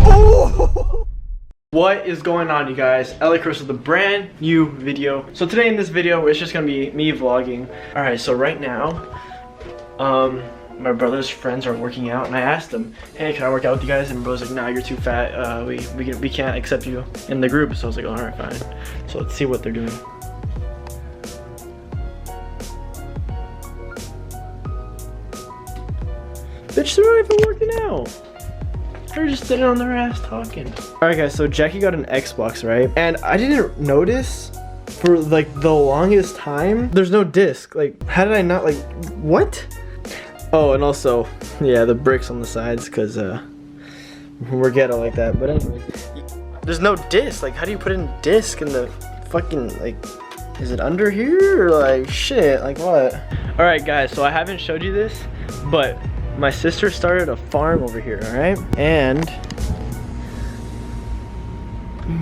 Oh! What is going on, you guys? LAChris with a brand new video. So today in this video, it's just gonna be me vlogging. All right, so right now, my brother's friends are working out, and I asked them, hey, can I work out with you guys? And my brother's like, nah, you're too fat. We can't accept you in the group. So I was like, all right, fine. So let's see what they're doing. Bitch, they're not even working out. They're just sitting on their ass talking. Alright guys, so Jackie got an Xbox, right? And I didn't notice for like the longest time, there's no disc. Like, how did I not, like, what? Oh, and also, yeah, the bricks on the sides, cause we're ghetto like that. But anyway, there's no disc. Like, how do you put in disc in the fucking, like, is it under here or like, shit, like what? Alright guys, so I haven't showed you this, but my sister started a farm over here, all right? And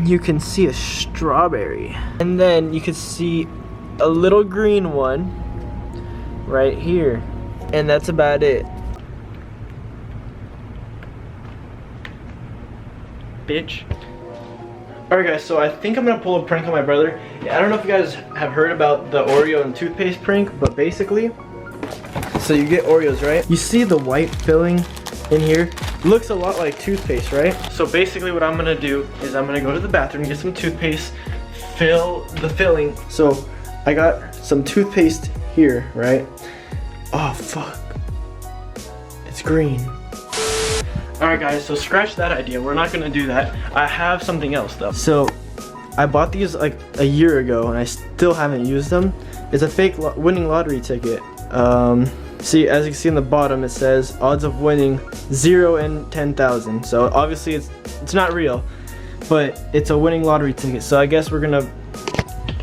you can see a strawberry. And then you can see a little green one right here. And that's about it. Bitch. All right guys, so I think I'm gonna pull a prank on my brother. I don't know if you guys have heard about the Oreo and toothpaste prank, but basically, so you get Oreos, right? You see the white filling in here? Looks a lot like toothpaste, right? So basically what I'm gonna do is I'm gonna go to the bathroom, get some toothpaste, fill the filling. So I got some toothpaste here, right? Oh, fuck. It's green. Alright guys, so scratch that idea. We're not gonna do that. I have something else though. So I bought these like a year ago and I still haven't used them. It's a fake winning lottery ticket. See, as you can see in the bottom, it says odds of winning 0 in 10,000. So obviously it's not real, but it's a winning lottery ticket. So I guess we're gonna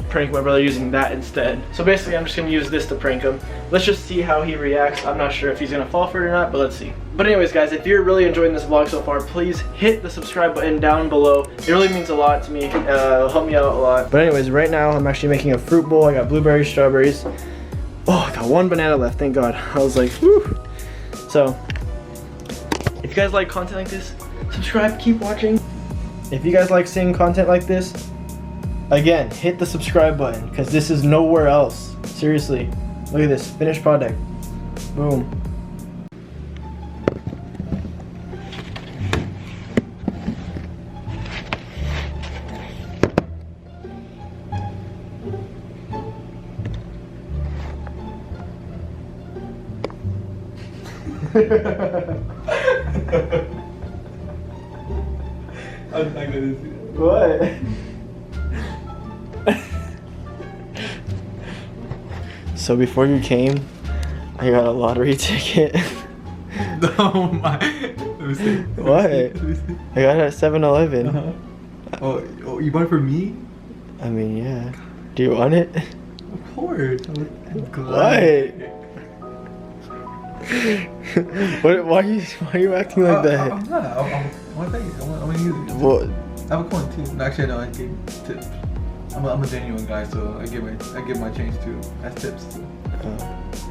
prank my brother using that instead. So basically I'm just gonna use this to prank him. Let's just see how he reacts. I'm not sure if he's gonna fall for it or not, but let's see. But anyways guys, if you're really enjoying this vlog so far, please hit the subscribe button down below. It really means a lot to me. It'll help me out a lot. But anyways, right now I'm actually making a fruit bowl. I got blueberries, strawberries. Oh, I got one banana left, thank God. I was like, whew. So, if you guys like content like this, subscribe, keep watching. If you guys like seeing content like this, again, hit the subscribe button, because this is nowhere else. Seriously, look at this, finished product. Boom. I'm not gonna see that. What? So before you came, I got a lottery ticket. Oh my. Let me see. What? Let me see. I got it at 7-Eleven. Oh, you bought it for me? I mean, yeah. Do you want it? Of course. I'm glad. What? Why are you acting like that? I'm not. I want to thank you. I want to use it. What? I have a coin too. No, actually, no. I gave tips. I'm a genuine guy, so I give my change too as tips to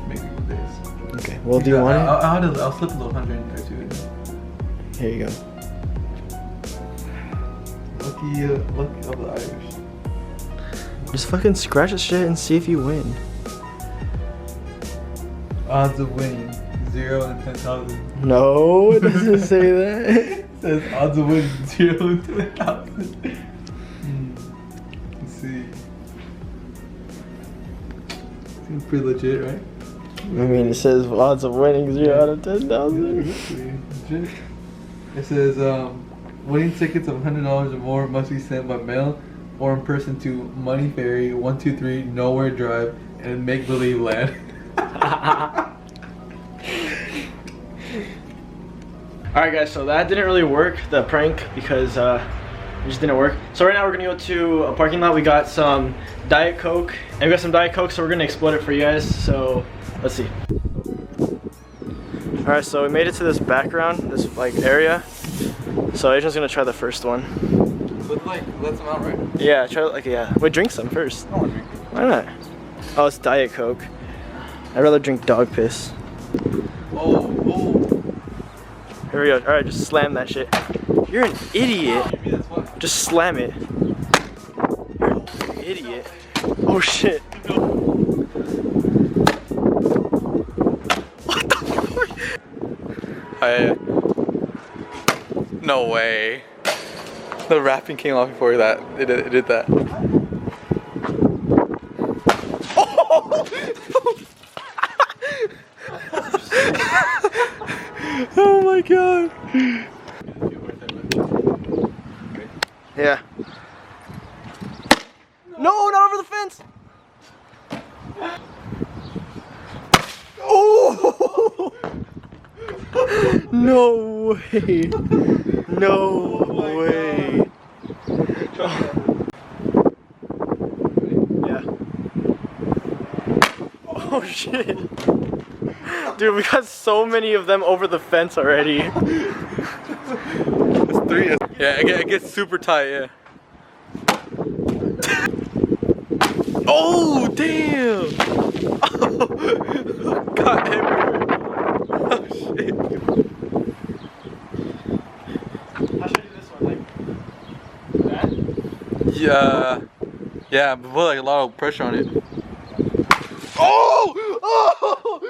make people days. Okay. Well, do you want it? I'll slip a little 100 there too. Here you go. Lucky of the Irish. Just fucking scratch the shit and see if you win. Odds of winning 0 in 10,000. No, it doesn't say that. It says odds of winning 0 in 10,000. Let's see. Seems pretty legit, right? I mean, it says odds of winning 0 out of 10,000. Legit. It says winning tickets of $100 or more must be sent by mail or in person to Money Ferry 123 Nowhere Drive and Make Believe Land. Alright guys, so that didn't really work, the prank, because it just didn't work. So right now we're gonna go to a parking lot. We got some Diet Coke, and we got some Diet Coke, so we're gonna explode it for you guys. So let's see. Alright, so we made it to this background, this like area. So Adrian's gonna try the first one. But like, let some out, right? Yeah, try like, yeah. Wait, drink some first. I don't want to drink. Why not? Oh, it's Diet Coke. I'd rather drink dog piss. Oh. Here we go. All right, just slam that shit. You're an idiot. Just slam it. You're an idiot. Oh shit. What the fuck? No way. The wrapping came off before that. It did that. Oh my god. Yeah. No, not over the fence. Oh! No way. No way. Yeah. Oh shit. Dude, we got so many of them over the fence already. It's 3. Yeah, it gets super tight, yeah. Oh, damn! Oh, got everywhere. Oh, shit. How should I do this one? Like that? Yeah. Yeah, but put like a lot of pressure on it. Oh! Oh!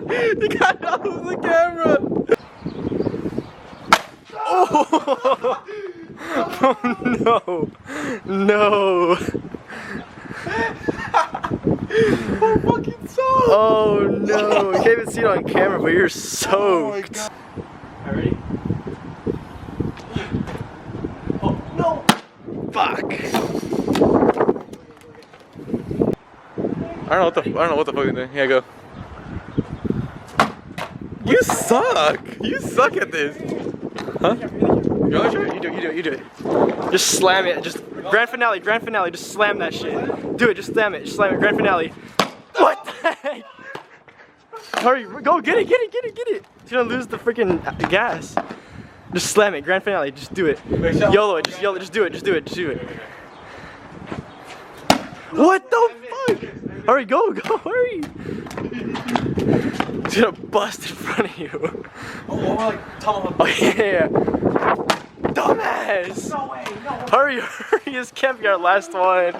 You got it out of the camera! Oh! Oh no! No! I'm fucking soaked! Oh no! You can't even see it on camera, but you're soaked. Oh Alright, ready? Oh no! Fuck! I don't know what the fuck you're doing. Here, go. You suck! You suck at this! Huh? You want to try it? You do it. Just slam it. Just grand finale. Just slam that shit. Do it. Just slam it. Grand finale. What the heck? Hurry, go get it. You're gonna lose the freaking gas. Just slam it. Grand finale. Just do it. YOLO it. Just do it. What the fuck? Hurry, go, hurry. He's gonna bust in front of you. Oh, like tomahawk. Oh yeah. Dumbass! No way, no way. Hurry, this can't be our last one.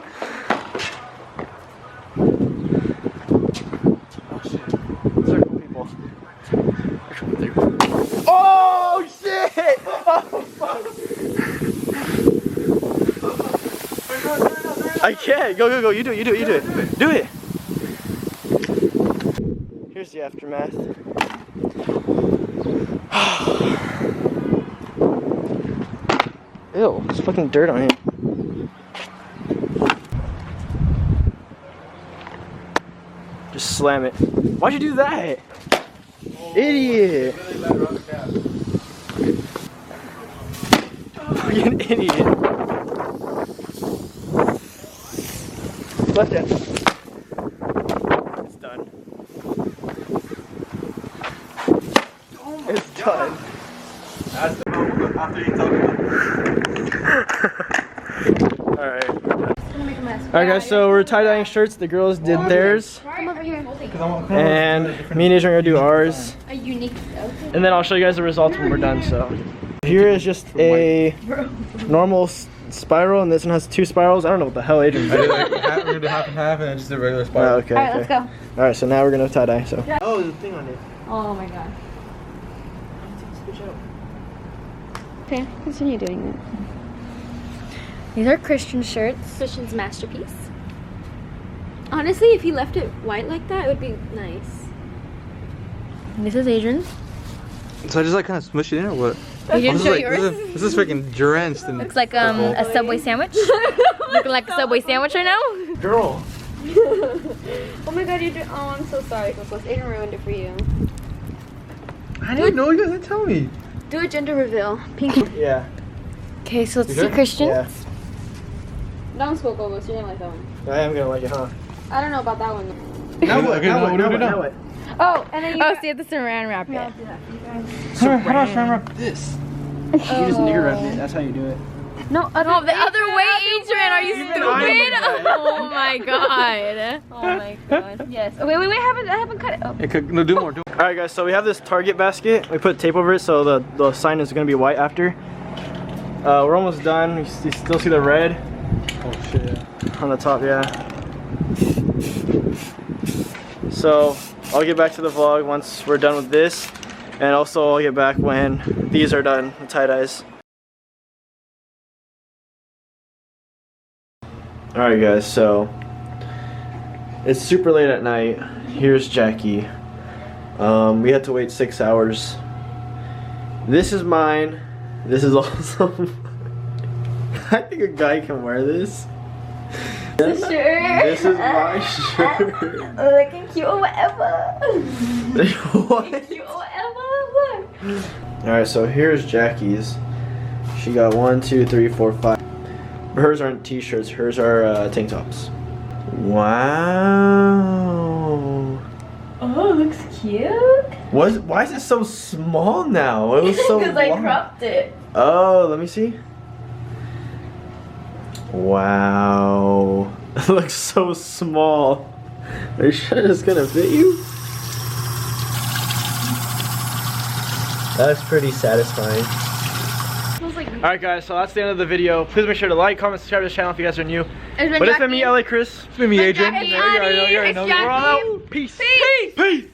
Oh shit. Circle people. Oh shit! Oh fuck! I can't. Go. You do it. Do it. Here's the aftermath. Ew, there's fucking dirt on it. Just slam it. Why'd you do that? Idiot! You're an idiot. Left it. It's done. It's done. That's the after you tell me. Alright. Alright guys, so we're tie-dyeing shirts. The girls did theirs. Come over here. And me and Adrian are gonna do ours. A unique outfit. And then I'll show you guys the results when we're done, so. Here is just a normal spiral, and this one has 2 spirals. I don't know what the hell Adrian I did. did like we're gonna do half and half, and then just a regular spiral. Okay. Alright, let's go. Alright, so now we're gonna tie-dye, so. Oh, there's a thing on it. Oh my god. Okay, continue doing it. These are Christian shirts. Christian's masterpiece. Honestly, if he left it white like that, it would be nice. This is Adrian's. So I just like kind of smush it in, or what? You didn't show This yours? is freaking drenched in. Looks like a Subway sandwich. Looking like a Subway sandwich right now. Girl. Oh my god, you did. Oh, I'm so sorry, Coco. Aiden ruined it for you. I didn't know, you guys didn't tell me. Do a gender reveal. Pinky. Yeah. Okay, so let's You see good? Christian. Yeah. That one's cool, Coco. So you're gonna like that one. I am gonna like it, huh? I don't know about that one. Now what? Okay, Now what do we do now now? what? Oh, and then you. Oh, so you have to saran wrap it. How do I wrap this? You just nigger wrap it. That's how you do it. No, Oh, the other way, Adrian. Are you Even stupid? I would do Oh my god. Oh my god. Yes. Oh, wait. I haven't cut it. Oh. No, do more. Alright guys, so we have this Target basket. We put tape over it so the sign is gonna be white after. We're almost done. You still see the red. Oh shit, yeah. On the top, yeah. So I'll get back to the vlog once we're done with this, and also I'll get back when these are done, the tie-dyes. Alright guys, so it's super late at night. Here's Jackie. We had to wait 6 hours. This is mine. This is awesome. I think a guy can wear this. This shirt. This is my shirt. Looking cute or whatever. What? Cute or whatever. Alright, so here's Jackie's. She got 1, 2, 3, 4, 5. But hers aren't t-shirts, hers are tank tops. Wow. Oh, looks cute. Why is it so small now? It was so Because I long. cropped it. Oh, let me see. Wow. It looks so small. Are you sure it's gonna fit you? That's pretty satisfying. Alright guys, so that's the end of the video. Please make sure to like, comment, subscribe to the channel if you guys are new. But it's been me, LAChris. It's been me, Adrian. Jackie. You already know. It's We're all Jackie. out. Peace. Peace. Peace!